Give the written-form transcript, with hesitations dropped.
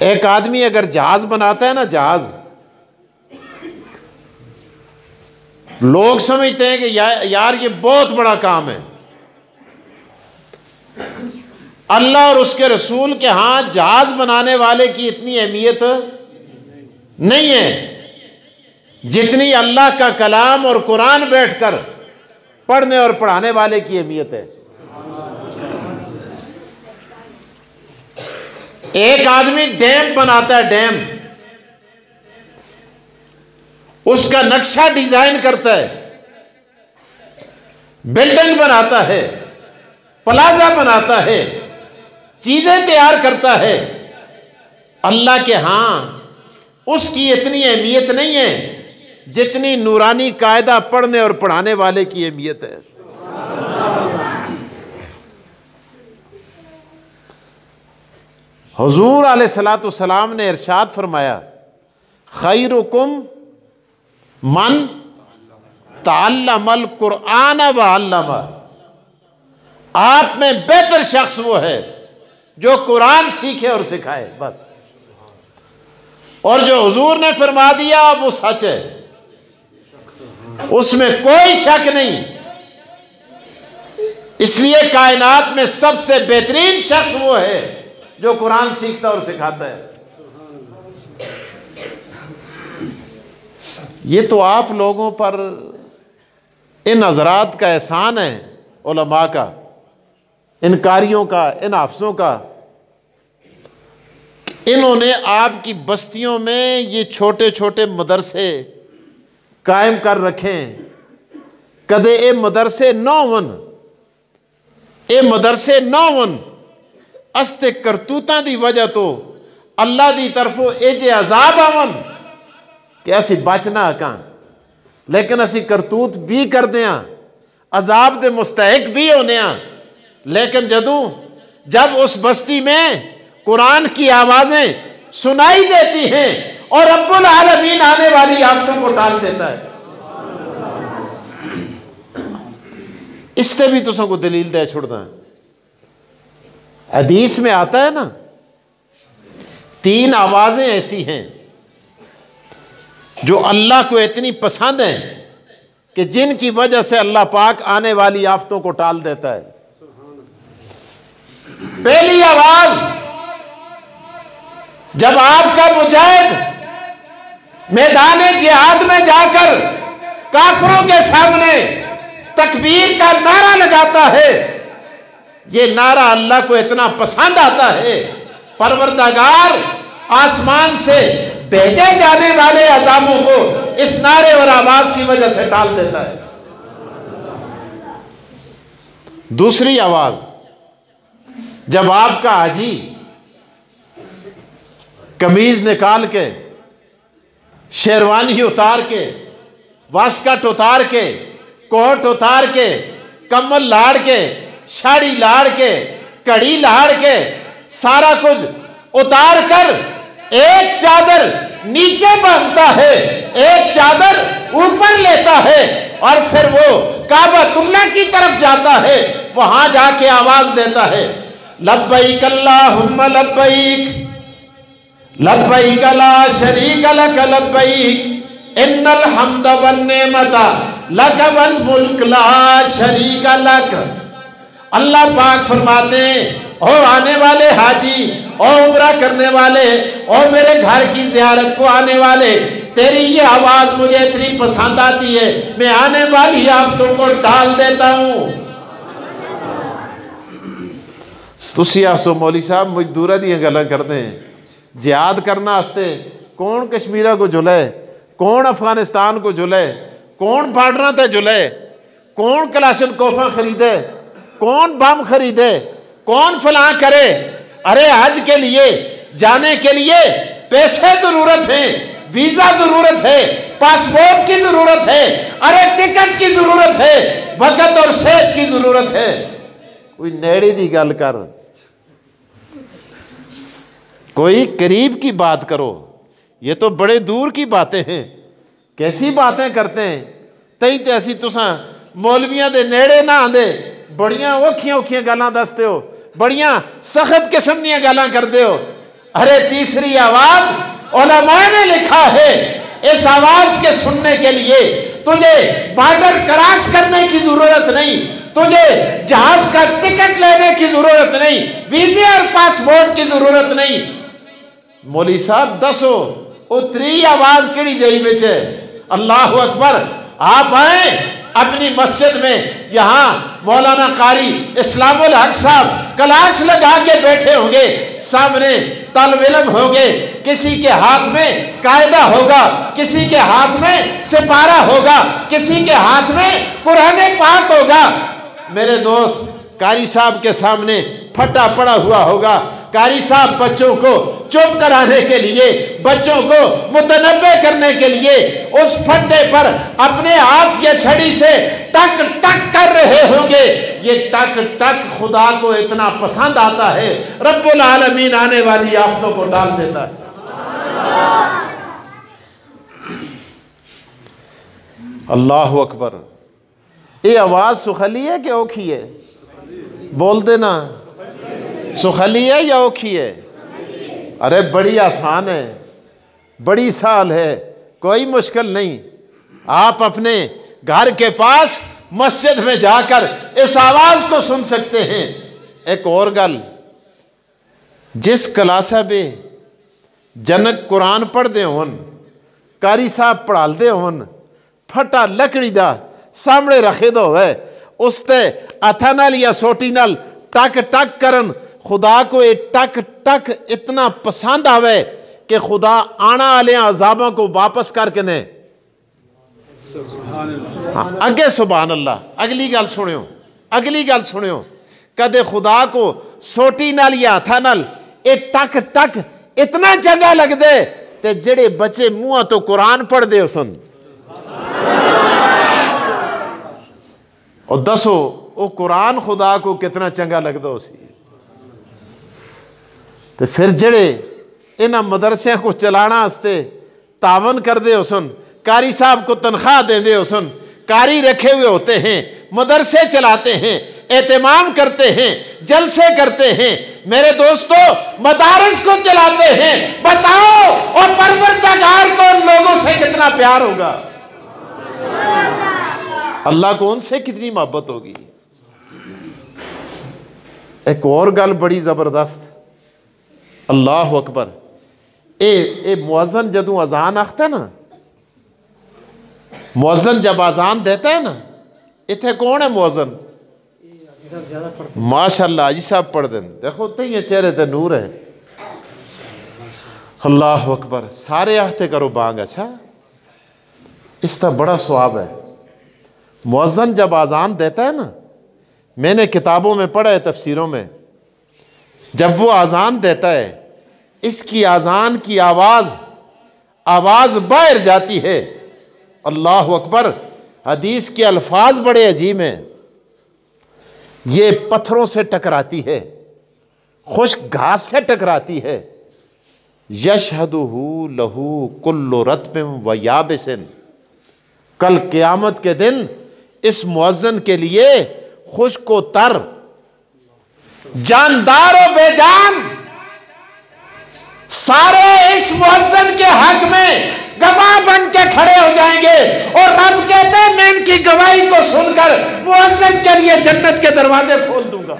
एक आदमी अगर जहाज बनाता है ना, जहाज, लोग समझते हैं कि यार ये बहुत बड़ा काम है। अल्लाह और उसके रसूल के हाथ जहाज बनाने वाले की इतनी अहमियत नहीं है जितनी अल्लाह का कलाम और कुरान बैठकर पढ़ने और पढ़ाने वाले की अहमियत है। एक आदमी डैम बनाता है, डैम, उसका नक्शा डिजाइन करता है, बिल्डिंग बनाता है, प्लाजा बनाता है, चीजें तैयार करता है। अल्लाह के हां उसकी इतनी अहमियत नहीं है जितनी नूरानी कायदा पढ़ने और पढ़ाने वाले की अहमियत है। हुजूर अलैहिस्सलातु सलाम ने इरशाद फरमाया, खैरुकुम मन तअल्लमल कुरआन व अल्लमा। आप में बेहतर शख्स वो है जो कुरान सीखे और सिखाए, बस। और जो हुजूर ने फरमा दिया वो सच है, उसमें कोई शक नहीं। इसलिए कायनात में सबसे बेहतरीन शख्स वो है जो कुरान सीखता और सिखाता है। ये तो आप लोगों पर इन हजरात का एहसान है, उलमा का, इन कारियों का, इन हाफिज़ों का। इन्होंने आपकी बस्तियों में ये छोटे छोटे मदरसे कायम कर रखे हैं। कदे ए मदरसे नौवन, ए मदरसे नौवन अस्ते करतूतां दी वजह तो अल्लाह दी तरफों ए जे अजाब आवन कि असी बचना हकां, लेकिन असी करतूत भी करदे हां, अजाब दे मुस्तहिक भी होने हां। लेकिन जब उस बस्ती में कुरान की आवाजें सुनाई देती हैं और रब्बुल आलमीन आने वाली आफतों को टाल देता है, इससे भी तुसों को दलील दे छोड़ना। हदीस में आता है ना, 3 आवाजें ऐसी हैं जो अल्लाह को इतनी पसंद हैं कि जिनकी वजह से अल्लाह पाक आने वाली आफतों को टाल देता है। पहली आवाज, जब आपका मुजाहिद मैदान जिहाद में जाकर काफिरों के सामने तकबीर का नारा लगाता है, ये नारा अल्लाह को इतना पसंद आता है, परवरदिगार आसमान से भेजे जाने वाले अजाबों को इस नारे और आवाज की वजह से टाल देता है। दूसरी आवाज, जब आपका हाजी कमीज निकाल के, शेरवानी उतार के, वास्कट उतार के, कोट उतार के, कम्बल लाड़ के, साड़ी लाड़ के, कड़ी लाड़ के, सारा कुछ उतार कर एक चादर नीचे बांधता है, एक चादर ऊपर लेता है और फिर वो काबतुल्लाह की तरफ जाता है। वहां जाके आवाज देता है, लब्बैक अल्लाहुम्मा लब्बैक, लब्बैक ला शरीक लक लब्बैक, इन्नल हम्द वन नेमता लक वल मुल्क ला शरीक लक। अल्लाह पाक फरमाते हैं, ओ आने वाले हाजी, ओ उम्रा करने वाले, ओ मेरे घर की ज़ियारत को आने वाले, तेरी ये आवाज मुझे इतनी पसंद आती है, मैं आने वाली आफतों को टाल देता हूं। तुसी आसो मौली साहब मजदूरा दी गल्लां करते हैं। जिहाद करना वास्ते कौन कश्मीरा को जुले, कौन अफगानिस्तान को जुले, कौन बॉर्डर ते जुले, कौन कलाशन कोफा खरीदे, कौन बम खरीदे, कौन फलां करे। अरे हज के लिए जाने के लिए पैसे जरूरत है, वीजा जरूरत है, पासपोर्ट की जरूरत है, अरे टिकट की जरूरत है, वक्त और सेहत की जरूरत है। कोई नेड़े दी गल कर, कोई करीब की बात करो। ये तो बड़े दूर की बातें हैं। कैसी बातें करते हैं। तई ते असी तुसा मौलवियां दे नेड़े ना आंदे, बड़ियां औखियां औखियां गल्लां दसते हो, बड़ियां सख्त किस्म दीयां गल्लां करते हो। अरे तीसरी आवाज उलमा ने लिखा है, इस आवाज के सुनने के लिए तुझे बॉर्डर क्रॉस करने की जरूरत नहीं, तुझे जहाज का टिकट लेने की जरूरत नहीं, वीजे और पासपोर्ट की जरूरत नहीं। मौली साहब दसो उतरी आवाज केड़ी जई बिच है? अल्लाह अकबर। आप आए अपनी मस्जिद में, यहाँ मौलाना कारी इस्लामुल हक साहब क्लास लगा के बैठे होंगे, सामने तलब इल्म होंगे, किसी के हाथ में कायदा होगा, किसी के हाथ में सिपारा होगा, किसी के हाथ में कुरान पाक होगा। मेरे दोस्त कारी साहब के सामने फटा पड़ा हुआ होगा। कारी साहब बच्चों को चुप कराने के लिए, बच्चों को मुतनब्बे करने के लिए उस फट्टे पर अपने हाथ या छड़ी से टक टक कर रहे होंगे। ये टक टक खुदा को इतना पसंद आता है, रब्बुल आलमीन आने वाली आफतों को डाल देता है। अल्लाह अकबर। ये आवाज सुखली है कि औखी है? बोल देना, सुखली है या औखी है? अरे बड़ी आसान है, बड़ी साल है, कोई मुश्किल नहीं। आप अपने घर के पास मस्जिद में जाकर इस आवाज को सुन सकते हैं। एक और गल, जिस क्लासा बे जनक कुरान पढ़ते होन, कारी साहब पढ़ाते होन, फटा लकड़ी दा सामने रखे दो है, उसते हथा नाल या सोटी नाल टक टक करन, खुदा को ये टक टक इतना पसंद आवे कि खुदा आना वाले अजाबों को वापस करके ने। हाँ, अगे सुभान अल्लाह। अगली गल सुनियो, अगली गल सुनियो, कदे खुदा को सोटी नाल या हथा नाल ये टक टक इतना चंगा लगदे ते जेड़े बच्चे मुंह तो कुरान पढ़दे हो सुन। और दसो वो कुरान खुदा को कितना चंगा लगता उसी। तो फिर जेड़े इन्हां मदरसिया को चलाना वास्ते तावन करते हो सुन, कारी साहब को तनख्वाह देंदे हो सुन, कारी रखे हुए होते हैं, मदरसे चलाते हैं, एहतमाम करते हैं, जलसे करते हैं, मेरे दोस्तों मदारस को चलाते हैं। बताओ और परवरदिगार को उन लोगों से कितना प्यार होगा, अल्लाह को उनसे कितनी मोहब्बत होगी। एक और गल बड़ी जबरदस्त, अल्लाह अकबर। ए मुअज्जिन जदों अजान आखता है ना, मुअज्जिन जब अजान देता है ना, इतने कौन है मुअज्जिन? माशाअल्लाह जी साहब पढ़ दें, देखो तो ये चेहरे ते नूर है। अल्लाह अकबर। सारे आहते करो बांग। अच्छा, इसका बड़ा स्वाब है। मुअज्जिन जब अजान देता है ना, मैंने किताबों में पढ़ा है, तफसीरों में, जब वो अजान देता है, इसकी अजान की आवाज बाहर जाती है। अल्लाह अकबर। हदीस के अल्फाज बड़े अजीब हैं। ये पत्थरों से टकराती है, खुश्क घास से टकराती है। यशहदुहु लहू कुल्लु रत्बिन व याबिसिन। कल क़यामत के दिन इस मुअज्जिन के लिए खुश्क व तर, जानदार और बेजान, सारे इस मुअज्जिन के हक में गवाह बन के खड़े हो जाएंगे। और रब कहते हैं मैं इनकी गवाही को सुनकर मुअज्जिन के लिए जन्नत के दरवाजे खोल दूंगा।